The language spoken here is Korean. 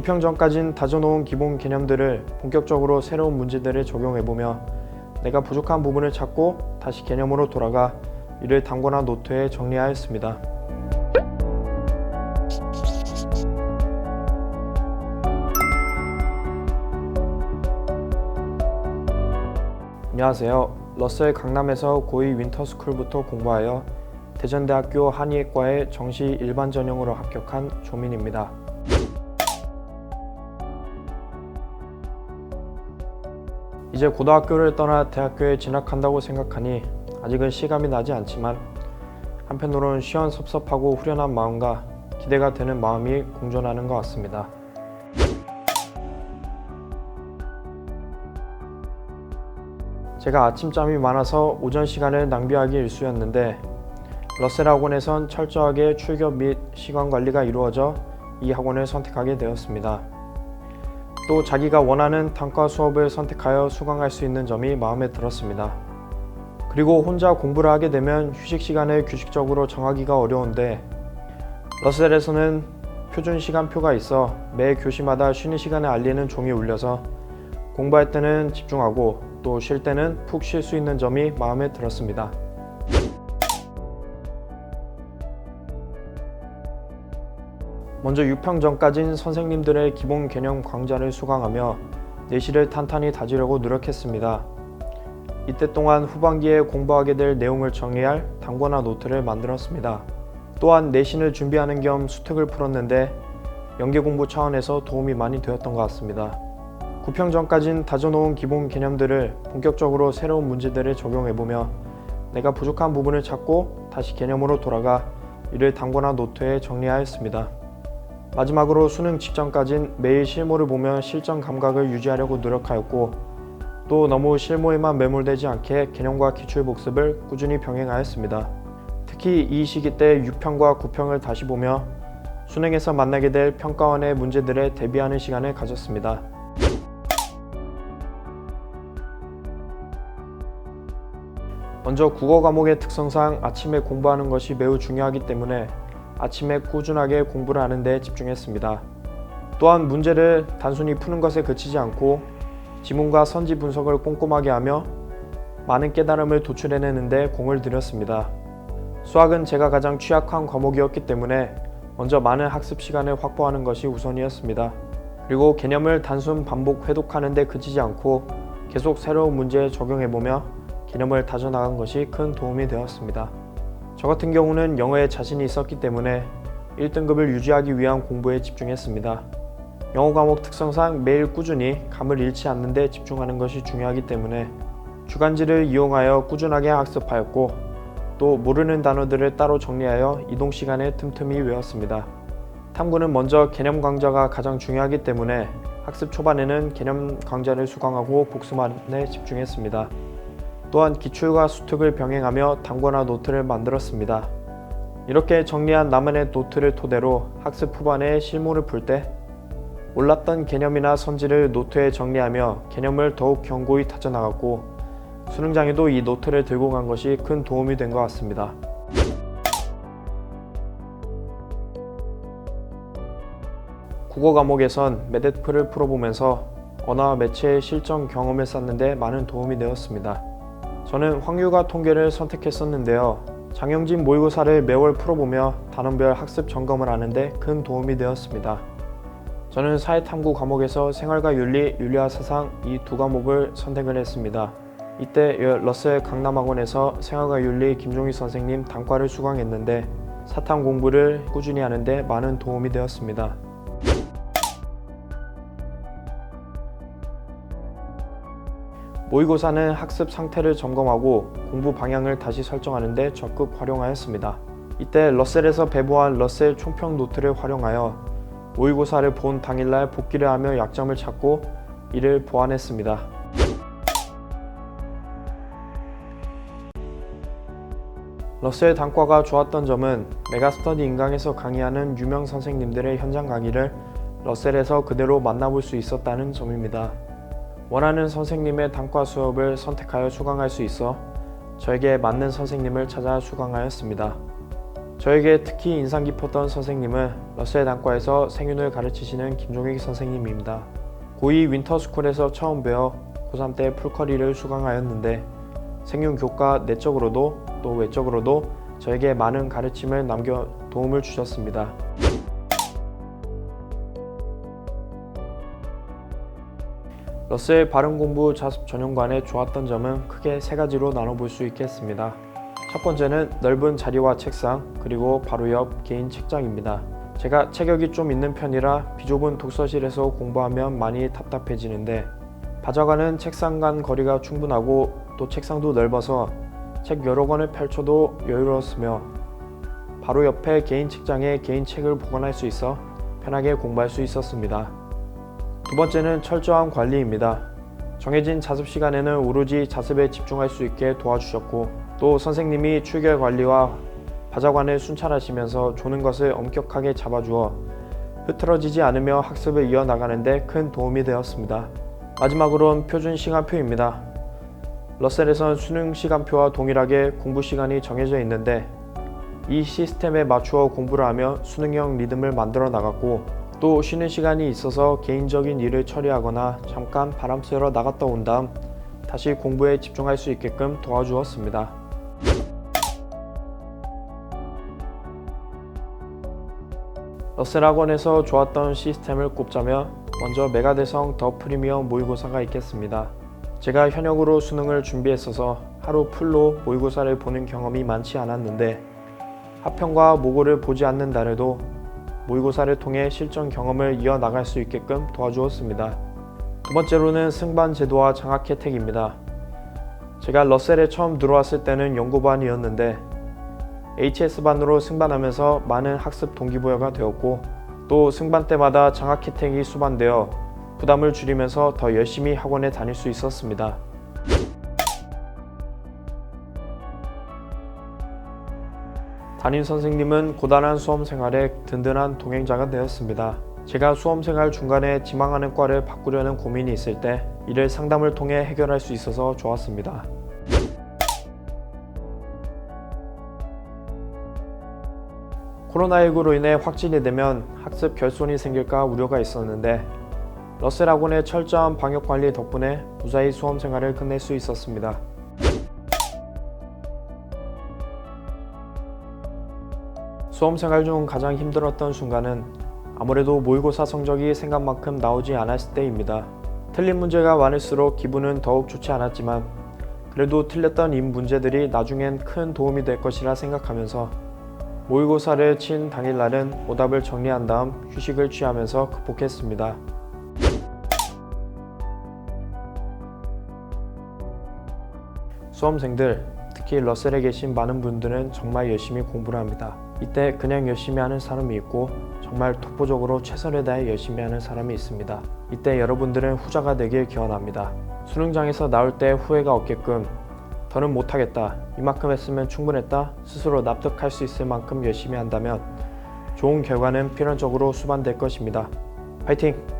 9평 전까진 다져놓은 기본 개념들을 본격적으로 새로운 문제들을 적용해보며 내가 부족한 부분을 찾고 다시 개념으로 돌아가 이를 단권화 노트에 정리하였습니다. 안녕하세요. 러셀 강남에서 고2 윈터스쿨부터 공부하여 대전대학교 한의학과에 정시 일반 전형으로 합격한 조민입니다. 이제 고등학교를 떠나 대학교에 진학한다고 생각하니 아직은 실감이 나지 않지만 한편으로는 시원섭섭하고 후련한 마음과 기대가 되는 마음이 공존하는 것 같습니다. 제가 아침잠이 많아서 오전 시간을 낭비하기 일쑤였는데 러셀 학원에선 철저하게 출결 및 시간 관리가 이루어져 이 학원을 선택하게 되었습니다. 또 자기가 원하는 단과 수업을 선택하여 수강할 수 있는 점이 마음에 들었습니다. 그리고 혼자 공부를 하게 되면 휴식 시간을 규칙적으로 정하기가 어려운데 러셀에서는 표준 시간표가 있어 매 교시마다 쉬는 시간을 알리는 종이 울려서 공부할 때는 집중하고 또 쉴 때는 푹 쉴 수 있는 점이 마음에 들었습니다. 먼저 6평 전까진 선생님들의 기본 개념 강좌를 수강하며 내실을 탄탄히 다지려고 노력했습니다. 이때 동안 후반기에 공부하게 될 내용을 정리할 단권화 노트를 만들었습니다. 또한 내신을 준비하는 겸 수특을 풀었는데 연계 공부 차원에서 도움이 많이 되었던 것 같습니다. 9평 전까진 다져놓은 기본 개념들을 본격적으로 새로운 문제들을 적용해보며 내가 부족한 부분을 찾고 다시 개념으로 돌아가 이를 단권화 노트에 정리하였습니다. 마지막으로 수능 직전까진 매일 실무를 보며 실전 감각을 유지하려고 노력하였고 또 너무 실무에만 매몰되지 않게 개념과 기출 복습을 꾸준히 병행하였습니다. 특히 이 시기 때 6평과 9평을 다시 보며 수능에서 만나게 될 평가원의 문제들에 대비하는 시간을 가졌습니다. 먼저 국어 과목의 특성상 아침에 공부하는 것이 매우 중요하기 때문에 아침에 꾸준하게 공부를 하는 데 집중했습니다. 또한 문제를 단순히 푸는 것에 그치지 않고 지문과 선지 분석을 꼼꼼하게 하며 많은 깨달음을 도출해내는 데 공을 들였습니다. 수학은 제가 가장 취약한 과목이었기 때문에 먼저 많은 학습 시간을 확보하는 것이 우선이었습니다. 그리고 개념을 단순 반복 회독하는 데 그치지 않고 계속 새로운 문제에 적용해보며 개념을 다져나간 것이 큰 도움이 되었습니다. 저 같은 경우는 영어에 자신이 있었기 때문에 1등급을 유지하기 위한 공부에 집중했습니다. 영어 과목 특성상 매일 꾸준히 감을 잃지 않는 데 집중하는 것이 중요하기 때문에 주간지를 이용하여 꾸준하게 학습하였고 또 모르는 단어들을 따로 정리하여 이동 시간에 틈틈이 외웠습니다. 탐구는 먼저 개념 강좌가 가장 중요하기 때문에 학습 초반에는 개념 강좌를 수강하고 복습하는데 집중했습니다. 또한 기출과 수특을 병행하며 단권화 노트를 만들었습니다. 이렇게 정리한 나만의 노트를 토대로 학습 후반에 실무를 풀 때 몰랐던 개념이나 선지를 노트에 정리하며 개념을 더욱 견고히 다져나갔고 수능장에도 이 노트를 들고 간 것이 큰 도움이 된 것 같습니다. 국어 과목에선 메데프를 풀어보면서 언어와 매체의 실전 경험을 쌓는 데 많은 도움이 되었습니다. 저는 확률과 통계를 선택했었는데요. 장영진 모의고사를 매월 풀어보며 단원별 학습 점검을 하는데 큰 도움이 되었습니다. 저는 사회탐구 과목에서 생활과 윤리, 윤리와 사상 이 두 과목을 선택을 했습니다. 이때 러셀 강남학원에서 생활과 윤리 김종희 선생님 단과를 수강했는데 사탐 공부를 꾸준히 하는데 많은 도움이 되었습니다. 모의고사는 학습 상태를 점검하고 공부 방향을 다시 설정하는 데 적극 활용하였습니다. 이때 러셀에서 배부한 러셀 총평 노트를 활용하여 모의고사를 본 당일날 복기를 하며 약점을 찾고 이를 보완했습니다. 러셀 단과가 좋았던 점은 메가스터디 인강에서 강의하는 유명 선생님들의 현장 강의를 러셀에서 그대로 만나볼 수 있었다는 점입니다. 원하는 선생님의 단과 수업을 선택하여 수강할 수 있어 저에게 맞는 선생님을 찾아 수강하였습니다. 저에게 특히 인상 깊었던 선생님은 러셀 단과에서 생윤을 가르치시는 김종익 선생님입니다. 고2 윈터스쿨에서 처음 배워 고3 때 풀커리를 수강하였는데 생윤 교과 내적으로도 또 외적으로도 저에게 많은 가르침을 남겨 도움을 주셨습니다. 러셀 발음공부 자습 전용관의 좋았던 점은 크게 세 가지로 나눠볼 수 있겠습니다. 첫 번째는 넓은 자리와 책상, 그리고 바로 옆 개인 책장입니다. 제가 체격이 좀 있는 편이라 비좁은 독서실에서 공부하면 많이 답답해지는데 바자관은 책상 간 거리가 충분하고 또 책상도 넓어서 책 여러 권을 펼쳐도 여유로웠으며 바로 옆에 개인 책장에 개인 책을 보관할 수 있어 편하게 공부할 수 있었습니다. 두 번째는 철저한 관리입니다. 정해진 자습 시간에는 오로지 자습에 집중할 수 있게 도와주셨고 또 선생님이 출결 관리와 바자관을 순찰하시면서 조는 것을 엄격하게 잡아주어 흐트러지지 않으며 학습을 이어나가는 데 큰 도움이 되었습니다. 마지막으로는 표준 시간표입니다. 러셀에선 수능 시간표와 동일하게 공부 시간이 정해져 있는데 이 시스템에 맞추어 공부를 하며 수능형 리듬을 만들어 나갔고 또 쉬는 시간이 있어서 개인적인 일을 처리하거나 잠깐 바람 쐬러 나갔다 온 다음 다시 공부에 집중할 수 있게끔 도와주었습니다. 러셀 학원에서 좋았던 시스템을 꼽자면 먼저 메가대성 더 프리미엄 모의고사가 있겠습니다. 제가 현역으로 수능을 준비했어서 하루 풀로 모의고사를 보는 경험이 많지 않았는데 하평과 모고를 보지 않는 날에도 모의고사를 통해 실전 경험을 이어나갈 수 있게끔 도와주었습니다. 두 번째로는 승반 제도와 장학 혜택입니다. 제가 러셀에 처음 들어왔을 때는 연구반이었는데 HS반으로 승반하면서 많은 학습 동기부여가 되었고 또 승반 때마다 장학 혜택이 수반되어 부담을 줄이면서 더 열심히 학원에 다닐 수 있었습니다. 담임 선생님은 고단한 수험 생활에 든든한 동행자가 되었습니다. 제가 수험 생활 중간에 지망하는 과를 바꾸려는 고민이 있을 때 이를 상담을 통해 해결할 수 있어서 좋았습니다. 코로나19로 인해 확진이 되면 학습 결손이 생길까 우려가 있었는데 러셀 학원의 철저한 방역관리 덕분에 무사히 수험 생활을 끝낼 수 있었습니다. 수험 생활 중 가장 힘들었던 순간은 아무래도 모의고사 성적이 생각만큼 나오지 않았을 때입니다. 틀린 문제가 많을수록 기분은 더욱 좋지 않았지만 그래도 틀렸던 이 문제들이 나중엔 큰 도움이 될 것이라 생각하면서 모의고사를 친 당일날은 오답을 정리한 다음 휴식을 취하면서 극복했습니다. 수험생들, 특히 러셀에 계신 많은 분들은 정말 열심히 공부를 합니다. 이때 그냥 열심히 하는 사람이 있고 정말 독보적으로 최선을 다해 열심히 하는 사람이 있습니다. 이때 여러분들은 후자가 되길 기원합니다. 수능장에서 나올 때 후회가 없게끔 더는 못하겠다, 이만큼 했으면 충분했다 스스로 납득할 수 있을 만큼 열심히 한다면 좋은 결과는 필연적으로 수반될 것입니다. 화이팅!